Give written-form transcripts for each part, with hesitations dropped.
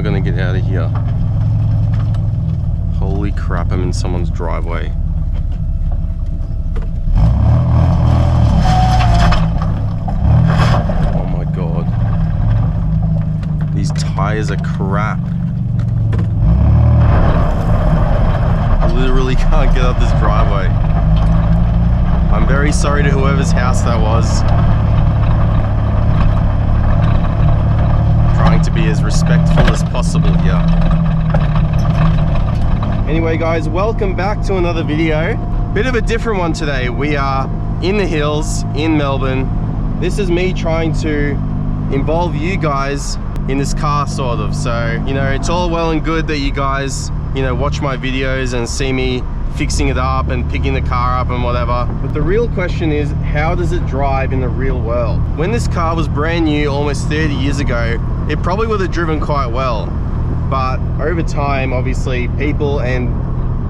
I gonna get out of here? Holy crap, I'm in someone's driveway. Oh my god. These tires are crap. I literally can't get up this driveway. I'm very sorry to whoever's house that was. Trying to be as respectful as possible here. Anyway guys, welcome back to another video. Bit of a different one today. We are in the hills in Melbourne. This is me trying to involve you guys in this car sort of. So, you know, it's all well and good that you guys, you know, watch my videos and see me fixing it up and picking the car up and whatever. But the real question is, how does it drive in the real world? When this car was brand new almost 30 years ago, it probably would have driven quite well. But over time, obviously, people and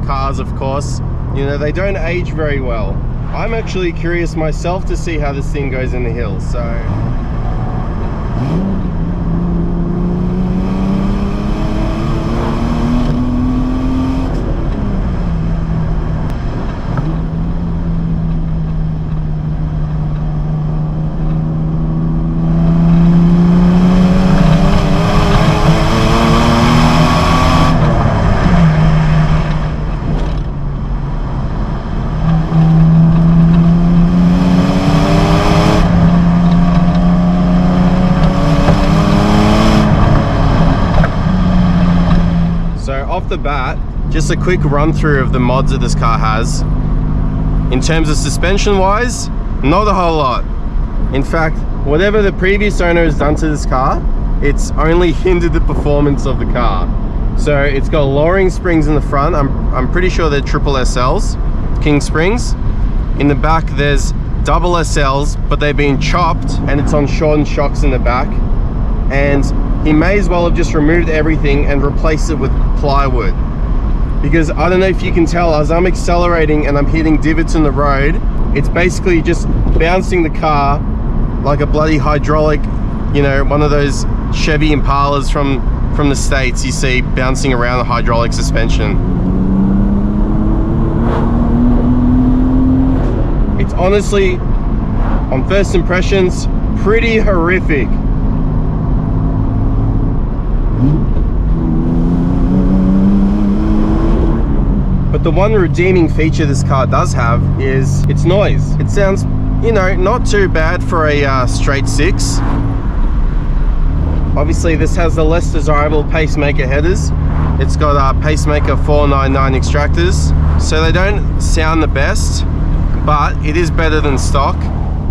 cars, of course, you know, they don't age very well. I'm actually curious myself to see how this thing goes in the hills, so. Off the bat, just a quick run through of the mods that this car has. In terms of suspension wise, not a whole lot. In fact, whatever the previous owner has done to this car, it's only hindered the performance of the car. So it's got lowering springs in the front. I'm pretty sure they're triple SLs, King springs. In the back there's double SLs, but they've been chopped and it's on shortened shocks in the back. And he may as well have just removed everything and replaced it with plywood. Because I don't know if you can tell, as I'm accelerating and I'm hitting divots in the road, it's basically just bouncing the car like a bloody hydraulic, you know, one of those Chevy Impalas from the States you see bouncing around the hydraulic suspension. It's honestly, on first impressions, pretty horrific. But the one redeeming feature this car does have is its noise. It sounds, you know, not too bad for a straight six. Obviously this has the less desirable pacemaker headers. It's got pacemaker 499 extractors, so they don't sound the best, but it is better than stock.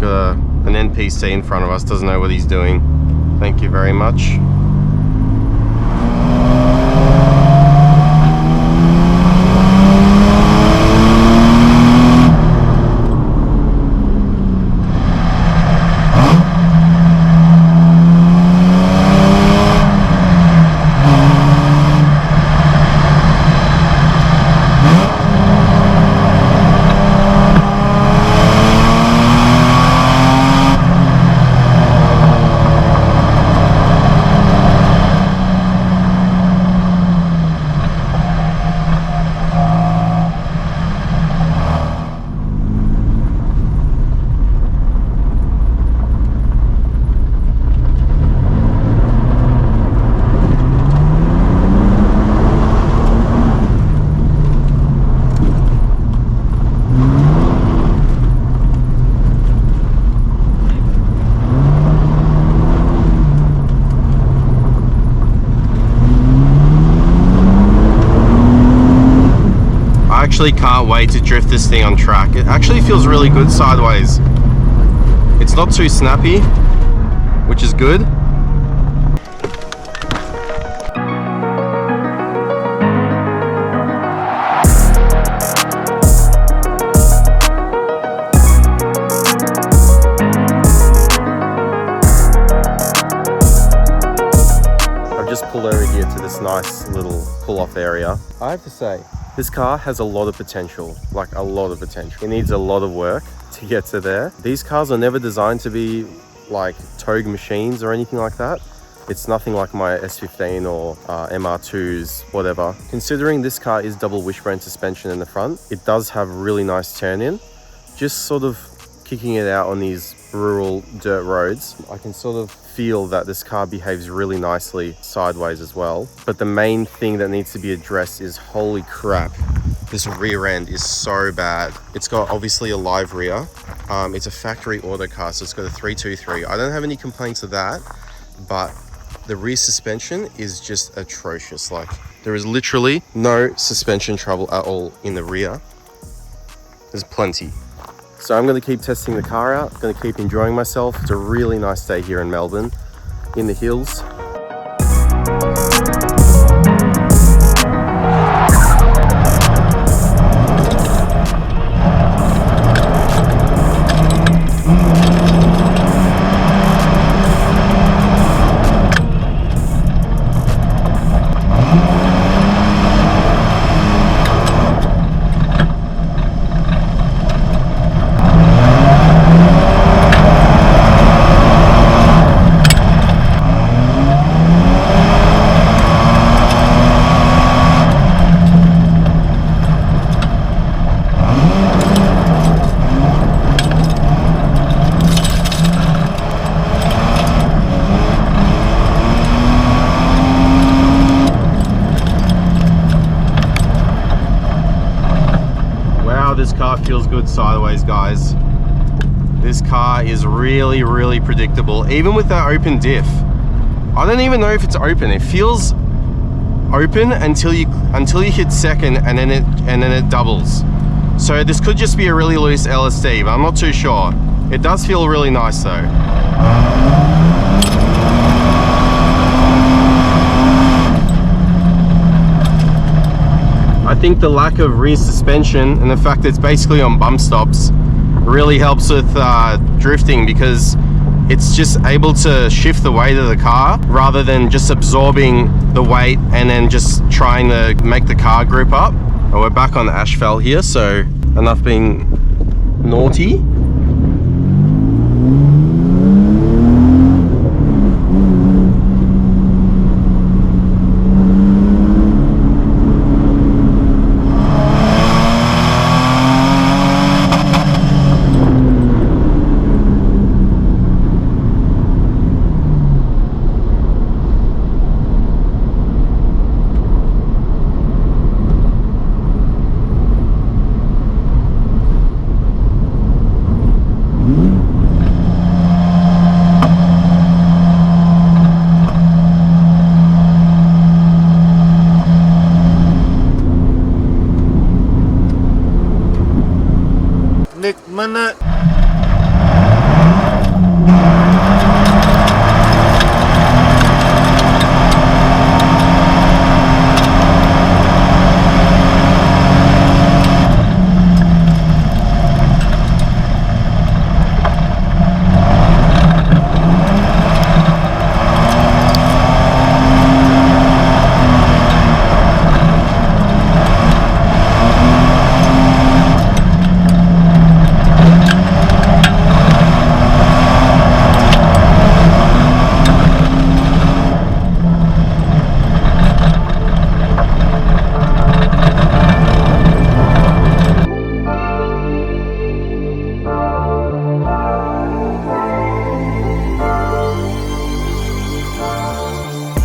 Got an NPC in front of us, doesn't know what he's doing. Thank you very much. Actually can't wait to drift this thing on track. It actually feels really good sideways. It's not too snappy, which is good. I've just pulled over here to this nice little pull-off area. I have to say, this car has a lot of potential, like a lot of potential. It needs a lot of work to get to there. These cars are never designed to be like togue machines or anything like that. It's nothing like my S15 or MR2s, whatever. Considering this car is double wishbone suspension in the front, it does have really nice turn in. Just sort of kicking it out on these rural dirt roads, I can sort of feel that this car behaves really nicely sideways as well. But the main thing that needs to be addressed is, holy crap, this rear end is so bad. It's got obviously a live rear. It's a factory auto car, so it's got a 323. I don't have any complaints of that, but the rear suspension is just atrocious. Like, there is literally no suspension trouble at all in the rear. There's plenty. So I'm going to keep testing the car out, going to keep enjoying myself. It's a really nice day here in Melbourne, in the hills. This car feels good sideways, guys. This car is really, really predictable, even with that open diff. I don't even know if it's open. It feels open until you hit second, and then it doubles. So this could just be a really loose LSD, but I'm not too sure. It does feel really nice though. I think the lack of rear suspension and the fact that it's basically on bump stops really helps with drifting, because it's just able to shift the weight of the car rather than just absorbing the weight and then just trying to make the car grip up. And we're back on the asphalt here, so enough being naughty. Mana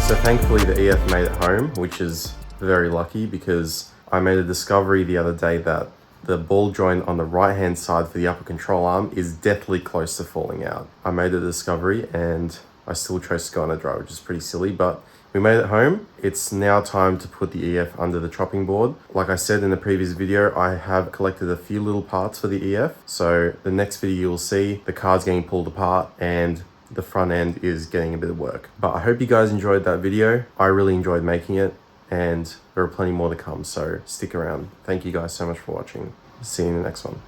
So thankfully the EF made it home, which is very lucky, because I made a discovery the other day that the ball joint on the right hand side for the upper control arm is deathly close to falling out. I made a discovery and I still chose to go on a drive, which is pretty silly, but we made it home. It's now time to put the EF under the chopping board. Like I said in the previous video, I have collected a few little parts for the EF. So the next video you'll see the car's getting pulled apart and the front end is getting a bit of work. But I hope you guys enjoyed that video. I really enjoyed making it, and there are plenty more to come, so stick around. Thank you guys so much for watching. See you in the next one.